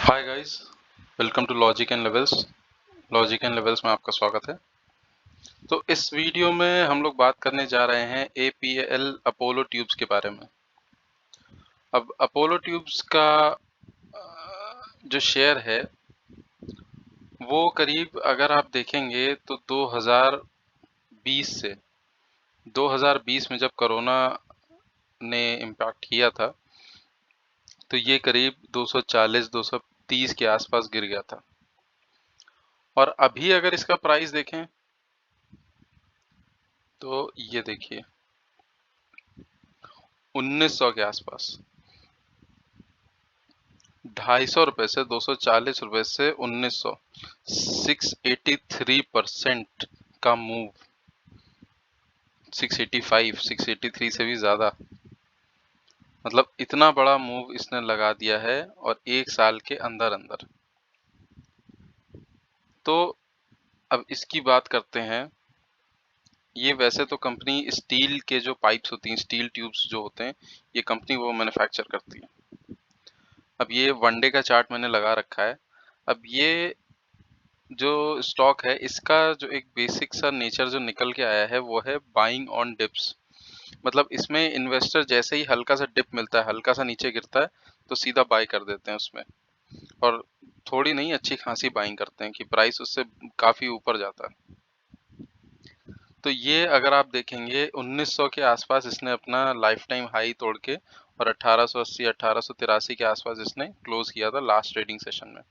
Hi guys, welcome to logic and levels. Logic and levels में आपका स्वागत है। तो इस वीडियो में हम लोग बात करने जा रहे हैं APL अपोलो ट्यूब्स के बारे में। अब अपोलो ट्यूब्स का जो शेयर है वो करीब अगर आप देखेंगे तो 2020 से 2020 में जब कोरोना ने इम्पैक्ट किया था तो ये करीब 240-230 के आसपास गिर गया था। और अभी अगर इसका प्राइस देखें तो ये देखिए 1900 के आसपास, 250 से 240 से 1900, 683% का मूव, 685, 683 से भी ज्यादा, मतलब इतना बड़ा मूव इसने लगा दिया है और एक साल के अंदर अंदर। तो अब इसकी बात करते हैं। ये वैसे तो कंपनी स्टील के जो पाइप्स होती हैं, स्टील ट्यूब्स जो होते हैं, ये कंपनी वो मैन्युफैक्चर करती है। अब ये वनडे का चार्ट मैंने लगा रखा है। अब ये जो स्टॉक है इसका जो एक बेसिक सा नेचर जो निकल के आया है वो है बाइंग ऑन डिप्स। मतलब इसमें इन्वेस्टर जैसे ही हल्का सा डिप मिलता है, हल्का सा नीचे गिरता है, तो सीधा बाय कर देते हैं उसमें। और थोड़ी नहीं, अच्छी खासी बाइंग करते हैं कि प्राइस उससे काफी ऊपर जाता है। तो ये अगर आप देखेंगे 1900 के आसपास इसने अपना लाइफ टाइम हाई तोड़ के और 1880 1883 के आसपास इसने क्लोज किया था लास्ट ट्रेडिंग सेशन में।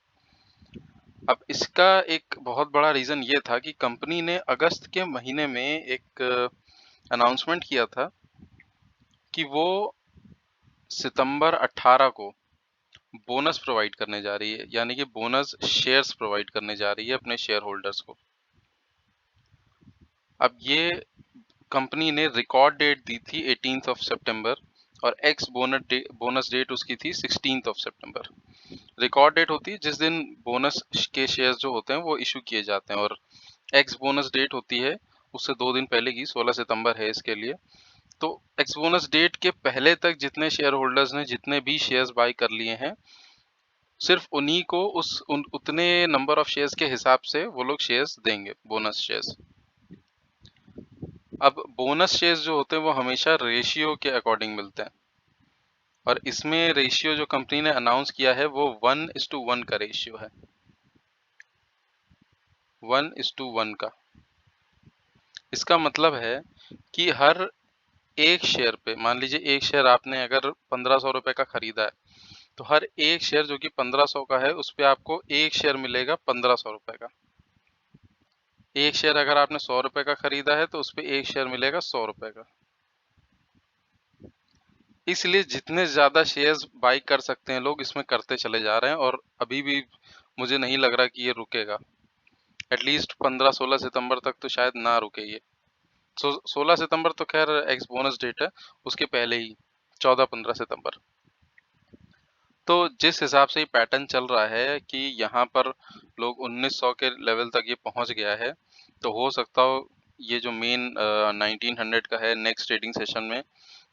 अब इसका एक बहुत बड़ा रीजन ये था कि कंपनी ने अगस्त के महीने में एक अनाउंसमेंट किया था कि वो सितंबर 18 को बोनस प्रोवाइड करने जा रही है, यानी कि बोनस शेयर्स प्रोवाइड करने जा रही है अपने शेयर होल्डर्स को। अब ये कंपनी ने रिकॉर्ड डेट दी थी 18th ऑफ सितंबर और एक्स बोनस डेट उसकी थी 16th of September. Record date होती है जिस दिन बोनस के शेयर्स जो होते हैं वो इशू किए जाते हैं, और एक्स बोनस डेट होती है उससे 2 दिन पहले की, 16 सितंबर है इसके लिए। तो एक्स बोनस डेट के पहले तक जितने शेयर होल्डर्स ने जितने भी शेयर्स बाय कर लिए हैं, सिर्फ उन्हीं को उतने नंबर ऑफ शेयर्स के हिसाब से वो लोग शेयर्स देंगे, बोनस शेयर्स। अब बोनस शेयर्स जो होते हैं वो हमेशा रेशियो के अकॉर्डिंग मिलते हैं, और इसमें रेशियो जो कंपनी ने अनाउंस किया है वो 1:1 का रेशियो है, 1:1 का। इसका मतलब है कि हर एक शेयर पे, मान लीजिए एक शेयर आपने अगर 1500 रुपए का खरीदा है, तो हर एक शेयर जो कि 1500 का है उस पे आपको एक शेयर मिलेगा 1500 रुपए का। एक शेयर अगर आपने 100 रुपए का खरीदा है तो उस पे एक शेयर मिलेगा 100 रुपए का। इसलिए जितने ज्यादा शेयर्स बाई कर सकते हैं लोग इसमें करते चले जा रहे हैं, और अभी भी मुझे नहीं लग रहा कि ये रुकेगा। एटलीस्ट 15-16 सितंबर तक तो शायद ना रुके ये। 16 सितंबर तो खैर एक्स बोनस डेट है, उसके पहले ही 14-15 सितंबर। तो जिस हिसाब से ये पैटर्न चल रहा है कि यहाँ पर लोग 1900 के लेवल तक ये पहुंच गया है, तो हो सकता हो ये जो मेन 1900 का है, नेक्स्ट ट्रेडिंग सेशन में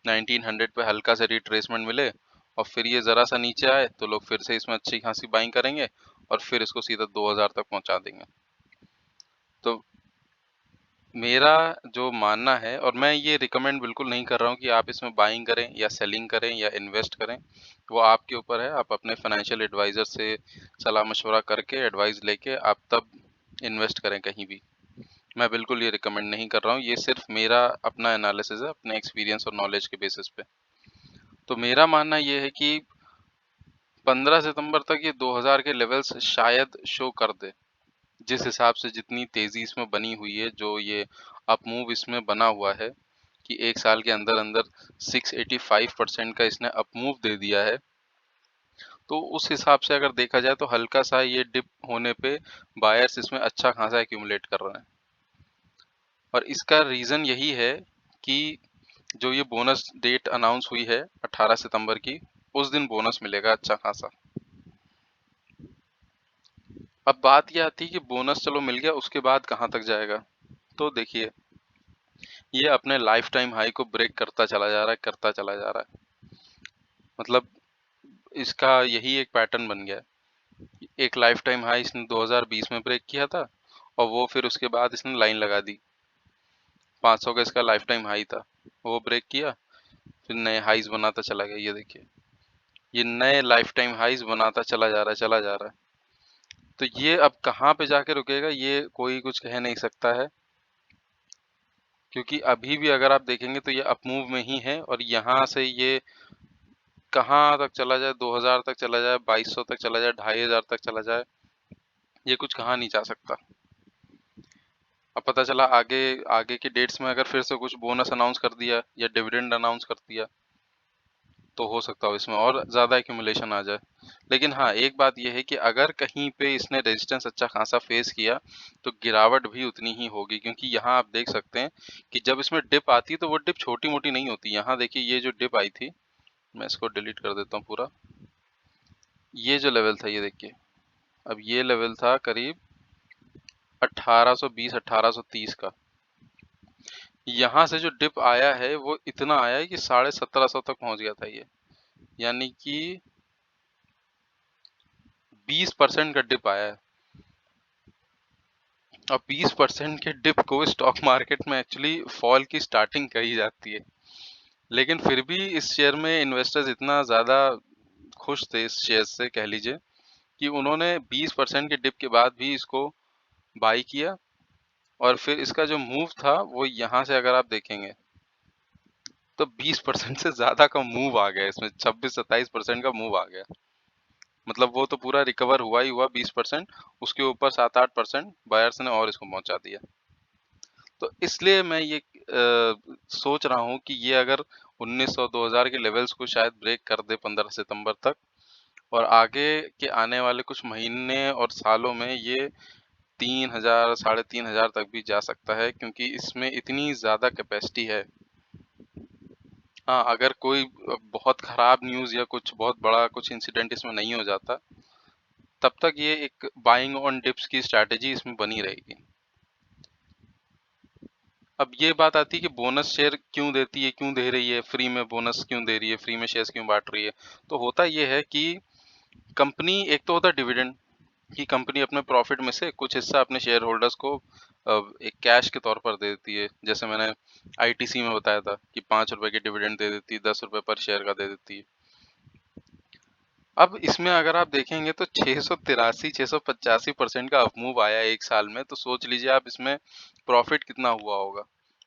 1900 पे हल्का सा रिट्रेसमेंट मिले और फिर ये जरा सा नीचे आए तो लोग फिर से इसमें अच्छी खासी बाइंग करेंगे और फिर इसको सीधा 2000 तक पहुंचा देंगे। तो मेरा जो मानना है, और मैं ये रिकमेंड बिल्कुल नहीं कर रहा हूँ कि आप इसमें बाइंग करें या सेलिंग करें या इन्वेस्ट करें, वो आपके ऊपर है। आप अपने फाइनेंशियल एडवाइजर से सलाह मशवरा करके, एडवाइस लेके आप तब इन्वेस्ट करें कहीं भी। मैं बिल्कुल ये रिकमेंड नहीं कर रहा हूँ, ये सिर्फ मेरा अपना एनालिसिस है अपने एक्सपीरियंस और नॉलेज के बेसिस पे। तो मेरा मानना ये है कि 15 सितंबर तक ये 2000 के लेवल्स शायद शो कर दे। जिस हिसाब से जितनी तेजी इसमें बनी हुई है, जो ये अप मूव इसमें बना हुआ है कि एक साल के अंदर अंदर 685% का इसने अप मूव दे दिया है, तो उस हिसाब से अगर देखा जाए तो हल्का सा ये डिप होने पे बायर्स इसमें अच्छा खासा एक्यूमुलेट कर रहे हैं। और इसका रीजन यही है कि जो ये बोनस डेट अनाउंस हुई है 18 सितंबर की, उस दिन बोनस मिलेगा अच्छा खासा। अब बात ये आती है कि बोनस चलो मिल गया, उसके बाद कहाँ तक जाएगा। तो देखिए, ये अपने लाइफ टाइम हाई को ब्रेक करता चला जा रहा है, करता चला जा रहा है। मतलब इसका यही एक पैटर्न बन गया है एक लाइफ टाइम हाई इसने 2020 में ब्रेक किया था, और वो फिर उसके बाद इसने लाइन लगा दी। 500 का इसका लाइफ टाइम हाई था, वो ब्रेक किया, फिर नए हाईज बनाता चला गया। ये देखिए, ये नए लाइफ टाइम हाईज बनाता चला जा रहा है, चला जा रहा है। तो ये अब कहाँ पे जाके रुकेगा ये कोई कुछ कह नहीं सकता है, क्योंकि अभी भी अगर आप देखेंगे तो ये अपमूव में ही है, और यहाँ से ये कहाँ तक चला जाए, 2000 तक चला जाए, 2200 तक चला जाए, 2500 तक चला जाए, ये कुछ कहा नहीं जा सकता। अब पता चला आगे आगे के डेट्स में अगर फिर से कुछ बोनस अनाउंस कर दिया या डिविडेंड अनाउंस कर दिया, तो हो सकता हो इसमें और ज़्यादा एक्यूमुलेशन आ जाए। लेकिन हाँ, एक बात यह है कि अगर कहीं पे इसने रेजिस्टेंस अच्छा खासा फेस किया, तो गिरावट भी उतनी ही होगी, क्योंकि यहाँ आप देख सकते हैं कि जब इसमें डिप आती है तो वो डिप छोटी मोटी नहीं होती। यहाँ देखिए, ये जो डिप आई थी, मैं इसको डिलीट कर देता हूँ पूरा। ये जो लेवल था, ये देखिए, अब ये लेवल था करीब 1820 1830 का। यहाँ से जो डिप आया है वो इतना आया है कि 1750 तक पहुंच गया था ये, यानी कि 20% का डिप आया है। और 20% के डिप को स्टॉक मार्केट में एक्चुअली फॉल की स्टार्टिंग कही जाती है। लेकिन फिर भी इस शेयर में इन्वेस्टर्स इतना ज़्यादा खुश थे इस शेयर से, कह लीजिए, कि उन्होंने 20% के डिप के बाद भी इसको बाई किया। और फिर इसका जो मूव था वो यहाँ से अगर आप देखेंगे तो 20% से ज़्यादा का मूव आ गया इसमें, 26-27% का मूव आ गया। मतलब वो तो पूरा रिकवर हुआ ही हुआ 20%, उसके ऊपर 7-8% बायर्स ने और इसको पहुंचा दिया। तो इसलिए मैं ये सोच रहा हूँ कि ये अगर 1900-2000 के लेवल्स को शायद ब्रेक कर दे 15 सितंबर तक, और आगे के आने वाले कुछ महीने और सालों में ये 3000 3500 तक भी जा सकता है, क्योंकि इसमें इतनी ज़्यादा कैपेसिटी है। हाँ, अगर कोई बहुत खराब न्यूज़ या कुछ बहुत बड़ा कुछ इंसिडेंट इसमें नहीं हो जाता, तब तक ये एक बाइंग ऑन डिप्स की स्ट्रैटेजी इसमें बनी रहेगी। अब ये बात आती है कि बोनस शेयर क्यों देती है, क्यों दे रही है, फ्री में बोनस क्यों दे रही है, फ्री में शेयर्स क्यों बांट रही है। तो होता ये है कि कंपनी, एक तो होता है डिविडेंड, कि कंपनी अपने प्रॉफिट में से कुछ हिस्सा अपने शेयर होल्डर्स को एक कैश के तौर पर दे देती है। जैसे मैंने आईटीसी में बताया था कि 5 रुपए के डिविडेंड दे देती है, 10 रुपए पर शेयर का दे देती है। अब इसमें अगर आप देखेंगे तो 683-685% का अपमूव आया है एक साल में, तो सोच लीजिए आप इसमें प्रॉफिट कितना हुआ होगा।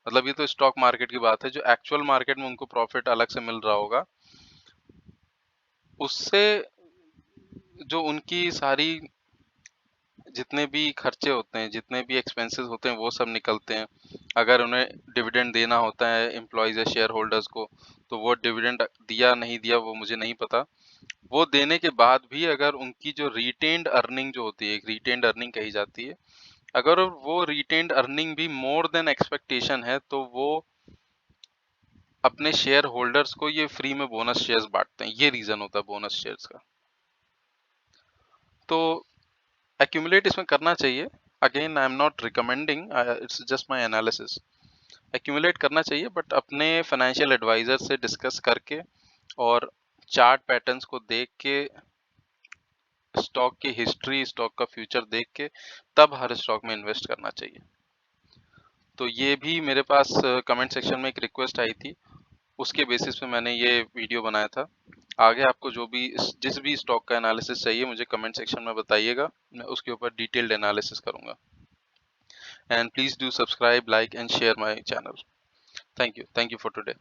मतलब ये तो स्टॉक मार्केट की बात है, जो एक्चुअल मार्केट में उनको प्रॉफिट अलग से मिल रहा होगा, उससे जो उनकी सारी जितने भी खर्चे होते हैं, जितने भी एक्सपेंसेस होते हैं, वो सब निकलते हैं। अगर उन्हें डिविडेंड देना होता है एम्प्लॉयज या शेयर होल्डर्स को, तो वो डिविडेंड दिया नहीं दिया वो मुझे नहीं पता। वो देने के बाद भी अगर उनकी जो रिटेन्ड अर्निंग जो होती है, एक रिटेन्ड अर्निंग कही जाती है, अगर वो रिटेन्ड अर्निंग भी मोर देन एक्सपेक्टेशन है, तो वो अपने शेयर होल्डर्स को ये फ्री में बोनस शेयर्स बांटते हैं। ये रीजन होता है बोनस शेयर्स का। तो एक्यूमुलेट इसमें करना चाहिए। Again, I am not recommending, it's just my analysis. Accumulate करना चाहिए, बट अपने फाइनेंशियल एडवाइजर से डिस्कस करके और चार्ट पैटर्न्स को देख के, स्टॉक की हिस्ट्री, स्टॉक का फ्यूचर देख के, तब हर स्टॉक में इन्वेस्ट करना चाहिए। तो ये भी मेरे पास कमेंट सेक्शन में एक रिक्वेस्ट आई थी, उसके बेसिस पे मैंने ये वीडियो बनाया था। आगे आपको जो भी जिस भी स्टॉक का एनालिसिस चाहिए मुझे कमेंट सेक्शन में बताइएगा, मैं उसके ऊपर डिटेल्ड एनालिसिस करूंगा। And please do subscribe, like and share my channel. Thank you for today.